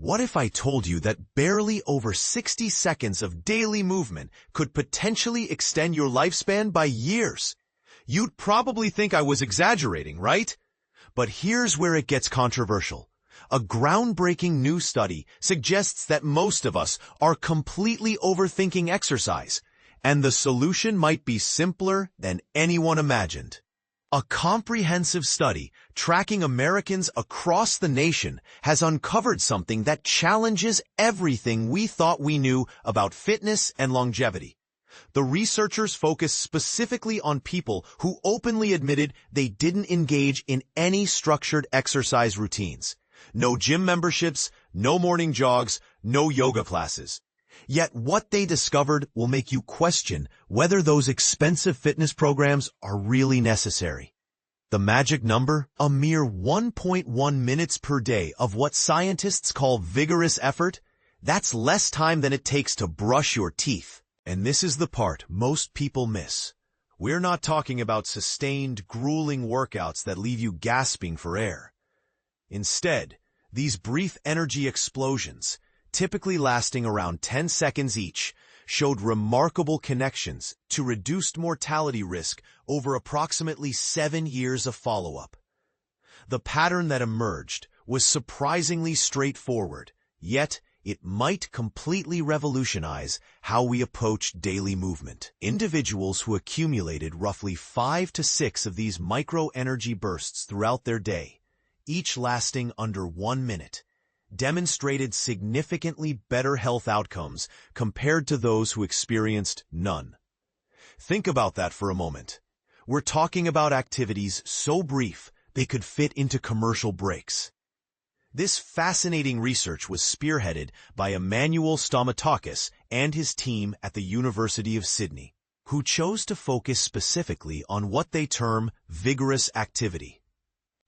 What if I told you that barely over 60 seconds of daily movement could potentially extend your lifespan by years? You'd probably think I was exaggerating, right? But here's where it gets controversial. A groundbreaking new study suggests that most of us are completely overthinking exercise, and the solution might be simpler than anyone imagined. A comprehensive study tracking Americans across the nation has uncovered something that challenges everything we thought we knew about fitness and longevity. The researchers focused specifically on people who openly admitted they didn't engage in any structured exercise routines. No gym memberships, no morning jogs, no yoga classes. Yet what they discovered will make you question whether those expensive fitness programs are really necessary. The magic number? A mere 1.1 minutes per day of what scientists call vigorous effort? That's less time than it takes to brush your teeth. And this is the part most people miss. We're not talking about sustained, grueling workouts that leave you gasping for air. Instead, these brief energy explosions, typically lasting around 10 seconds each, showed remarkable connections to reduced mortality risk over approximately 7 years of follow-up. The pattern that emerged was surprisingly straightforward, yet it might completely revolutionize how we approach daily movement. Individuals who accumulated roughly 5 to 6 of these micro-energy bursts throughout their day, each lasting under 1 minute, demonstrated significantly better health outcomes compared to those who experienced none. Think about that for a moment. We're talking about activities so brief they could fit into commercial breaks. This fascinating research was spearheaded by Emmanuel Stomatakis and his team at the University of Sydney, who chose to focus specifically on what they term vigorous activity.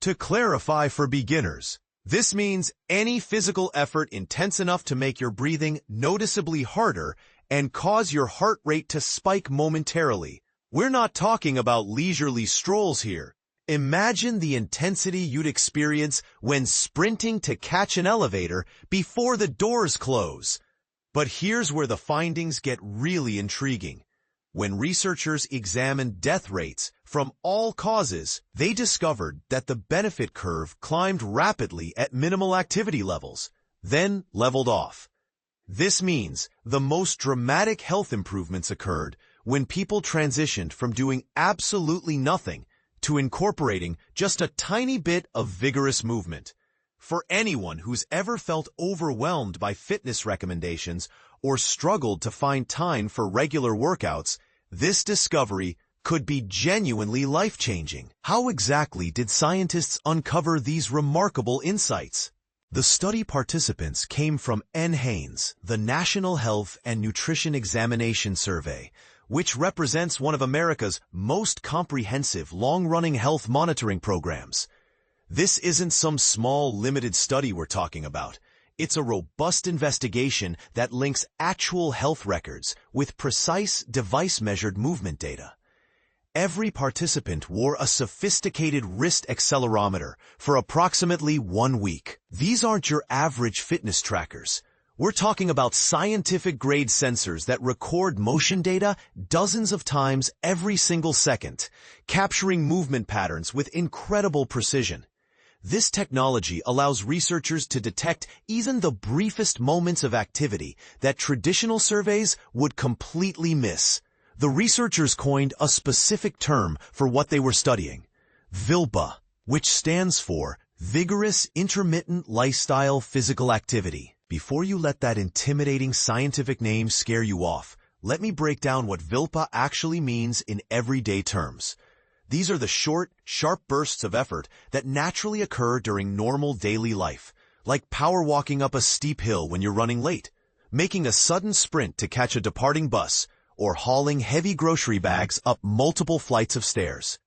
To clarify for beginners, this means any physical effort intense enough to make your breathing noticeably harder and cause your heart rate to spike momentarily. We're not talking about leisurely strolls here. Imagine the intensity you'd experience when sprinting to catch an elevator before the doors close. But here's where the findings get really intriguing. When researchers examined death rates from all causes, they discovered that the benefit curve climbed rapidly at minimal activity levels, then leveled off. This means the most dramatic health improvements occurred when people transitioned from doing absolutely nothing to incorporating just a tiny bit of vigorous movement. For anyone who's ever felt overwhelmed by fitness recommendations or struggled to find time for regular workouts, this discovery could be genuinely life-changing. How exactly did scientists uncover these remarkable insights? The study participants came from NHANES, the National Health and Nutrition Examination Survey, which represents one of America's most comprehensive long-running health monitoring programs. This isn't some small, limited study we're talking about. It's a robust investigation that links actual health records with precise device-measured movement data. Every participant wore a sophisticated wrist accelerometer for approximately 1 week. These aren't your average fitness trackers. We're talking about scientific-grade sensors that record motion data dozens of times every single second, capturing movement patterns with incredible precision. This technology allows researchers to detect even the briefest moments of activity that traditional surveys would completely miss. The researchers coined a specific term for what they were studying, VILPA, which stands for Vigorous Intermittent Lifestyle Physical Activity. Before you let that intimidating scientific name scare you off, let me break down what VILPA actually means in everyday terms. These are the short, sharp bursts of effort that naturally occur during normal daily life, like power walking up a steep hill when you're running late, making a sudden sprint to catch a departing bus, or hauling heavy grocery bags up multiple flights of stairs.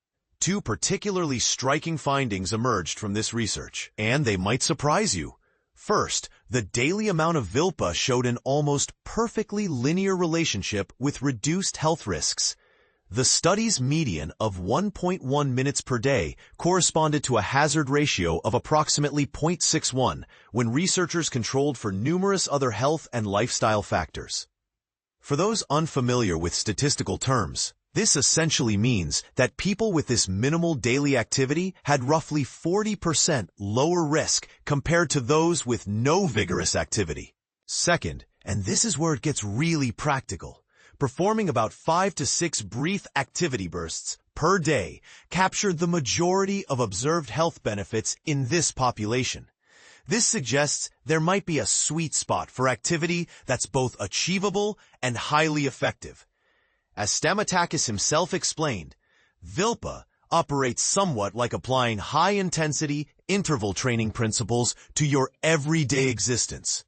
2 particularly striking findings emerged from this research, and they might surprise you. First, the daily amount of VILPA showed an almost perfectly linear relationship with reduced health risks. The study's median of 1.1 minutes per day corresponded to a hazard ratio of approximately 0.61 when researchers controlled for numerous other health and lifestyle factors. For those unfamiliar with statistical terms, this essentially means that people with this minimal daily activity had roughly 40% lower risk compared to those with no vigorous activity. Second, and this is where it gets really practical, performing about 5 to 6 brief activity bursts per day captured the majority of observed health benefits in this population. This suggests there might be a sweet spot for activity that's both achievable and highly effective. As Stamatakis himself explained, VILPA operates somewhat like applying high-intensity interval training principles to your everyday existence.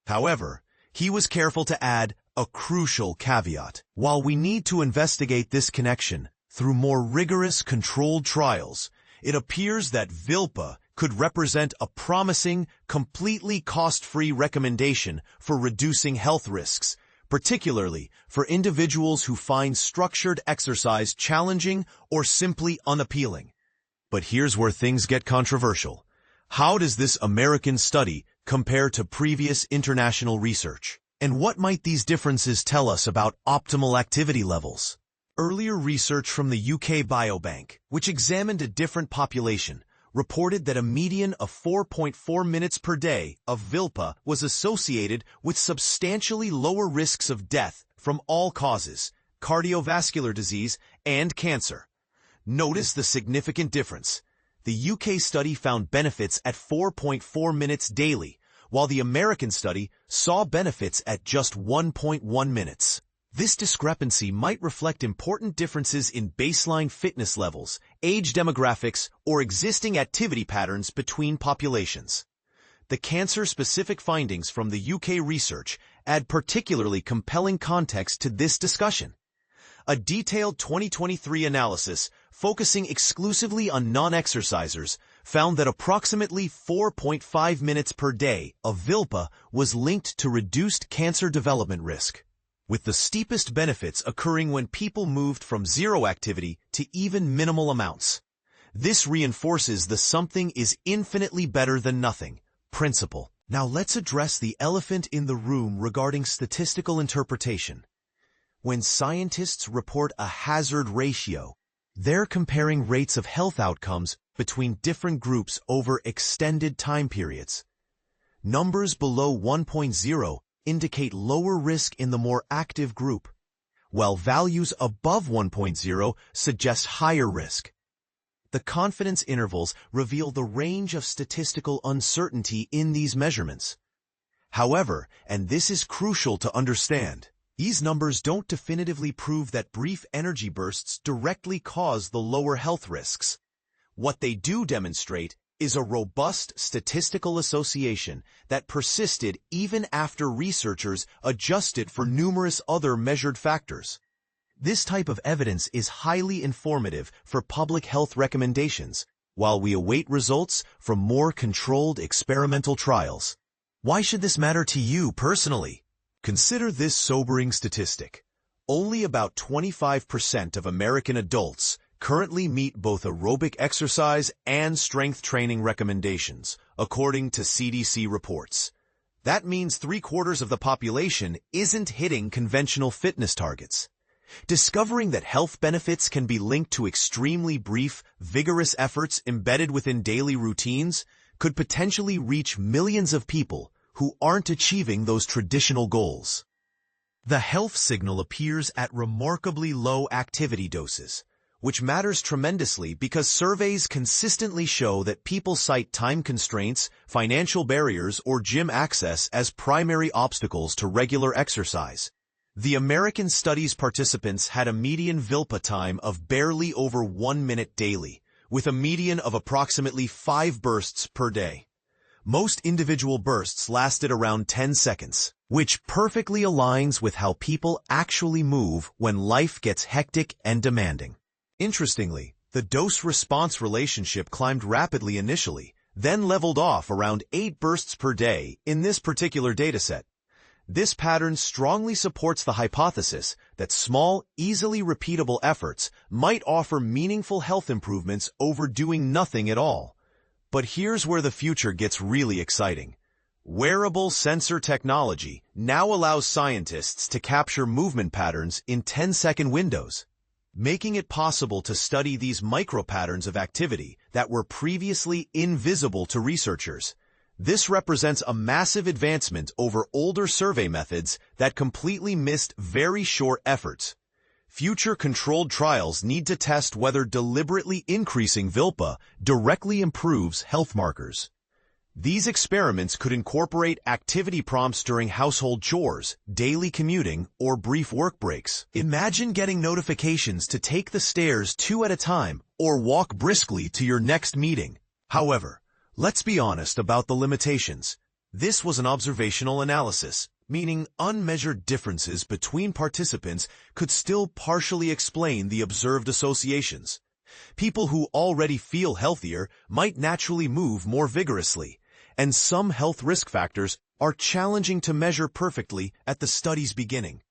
However, he was careful to add a crucial caveat. While we need to investigate this connection through more rigorous controlled trials, it appears that VILPA could represent a promising, completely cost-free recommendation for reducing health risks, particularly for individuals who find structured exercise challenging or simply unappealing. But here's where things get controversial. How does this American study compare to previous international research? And what might these differences tell us about optimal activity levels? Earlier research from the UK Biobank, which examined a different population, reported that a median of 4.4 minutes per day of VILPA was associated with substantially lower risks of death from all causes, cardiovascular disease, and cancer. Notice the significant difference. The UK study found benefits at 4.4 minutes daily, while the American study saw benefits at just 1.1 minutes. This discrepancy might reflect important differences in baseline fitness levels, age demographics, or existing activity patterns between populations. The cancer-specific findings from the UK research add particularly compelling context to this discussion. A detailed 2023 analysis focusing exclusively on non-exercisers found that approximately 4.5 minutes per day of VILPA was linked to reduced cancer development risk, with the steepest benefits occurring when people moved from zero activity to even minimal amounts. This reinforces the something is infinitely better than nothing principle. Now let's address the elephant in the room regarding statistical interpretation. When scientists report a hazard ratio, they're comparing rates of health outcomes between different groups over extended time periods. Numbers below 1.0 indicate lower risk in the more active group, while values above 1.0 suggest higher risk. The confidence intervals reveal the range of statistical uncertainty in these measurements. However, and this is crucial to understand, these numbers don't definitively prove that brief energy bursts directly cause the lower health risks. What they do demonstrate is a robust statistical association that persisted even after researchers adjusted for numerous other measured factors. This type of evidence is highly informative for public health recommendations, while we await results from more controlled experimental trials. Why should this matter to you personally? Consider this sobering statistic. Only about 25% of American adults currently meet both aerobic exercise and strength training recommendations, according to CDC reports. That means 3/4 of the population isn't hitting conventional fitness targets. Discovering that health benefits can be linked to extremely brief, vigorous efforts embedded within daily routines could potentially reach millions of people who aren't achieving those traditional goals. The health signal appears at remarkably low activity doses, which matters tremendously because surveys consistently show that people cite time constraints, financial barriers, or gym access as primary obstacles to regular exercise. The American study's participants had a median VILPA time of barely over 1 minute daily, with a median of approximately 5 bursts per day. Most individual bursts lasted around 10 seconds, which perfectly aligns with how people actually move when life gets hectic and demanding. Interestingly, the dose-response relationship climbed rapidly initially, then leveled off around 8 bursts per day in this particular dataset. This pattern strongly supports the hypothesis that small, easily repeatable efforts might offer meaningful health improvements over doing nothing at all. But here's where the future gets really exciting. Wearable sensor technology now allows scientists to capture movement patterns in 10-second windows, making it possible to study these micro-patterns of activity that were previously invisible to researchers. This represents a massive advancement over older survey methods that completely missed very short efforts. Future controlled trials need to test whether deliberately increasing VILPA directly improves health markers. These experiments could incorporate activity prompts during household chores, daily commuting, or brief work breaks. Imagine getting notifications to take the stairs 2 at a time or walk briskly to your next meeting. However, let's be honest about the limitations. This was an observational analysis, meaning unmeasured differences between participants could still partially explain the observed associations. People who already feel healthier might naturally move more vigorously, and some health risk factors are challenging to measure perfectly at the study's beginning.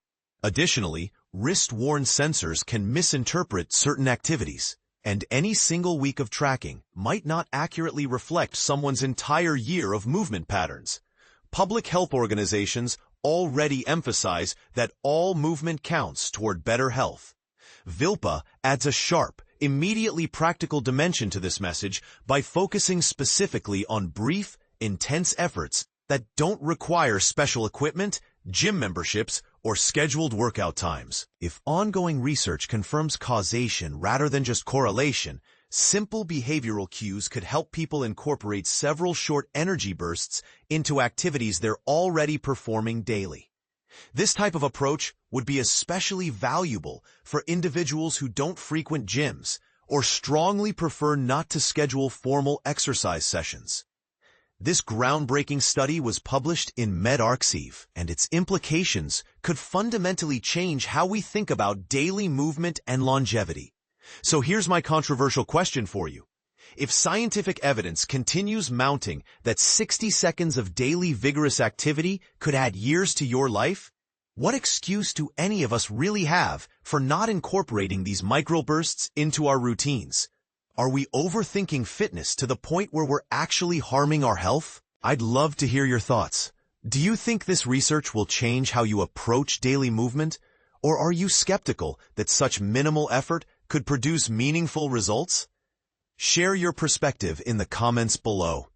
Additionally, wrist-worn sensors can misinterpret certain activities, and any single week of tracking might not accurately reflect someone's entire year of movement patterns. Public health organizations already emphasize that all movement counts toward better health. VILPA adds a sharp, immediately practical dimension to this message by focusing specifically on brief, intense efforts that don't require special equipment, gym memberships, or scheduled workout times. If ongoing research confirms causation rather than just correlation, simple behavioral cues could help people incorporate several short energy bursts into activities they're already performing daily. This type of approach would be especially valuable for individuals who don't frequent gyms or strongly prefer not to schedule formal exercise sessions. This groundbreaking study was published in medRxiv, and its implications could fundamentally change how we think about daily movement and longevity. So here's my controversial question for you. If scientific evidence continues mounting that 60 seconds of daily vigorous activity could add years to your life, what excuse do any of us really have for not incorporating these microbursts into our routines? Are we overthinking fitness to the point where we're actually harming our health? I'd love to hear your thoughts. Do you think this research will change how you approach daily movement? Or are you skeptical that such minimal effort could produce meaningful results? Share your perspective in the comments below.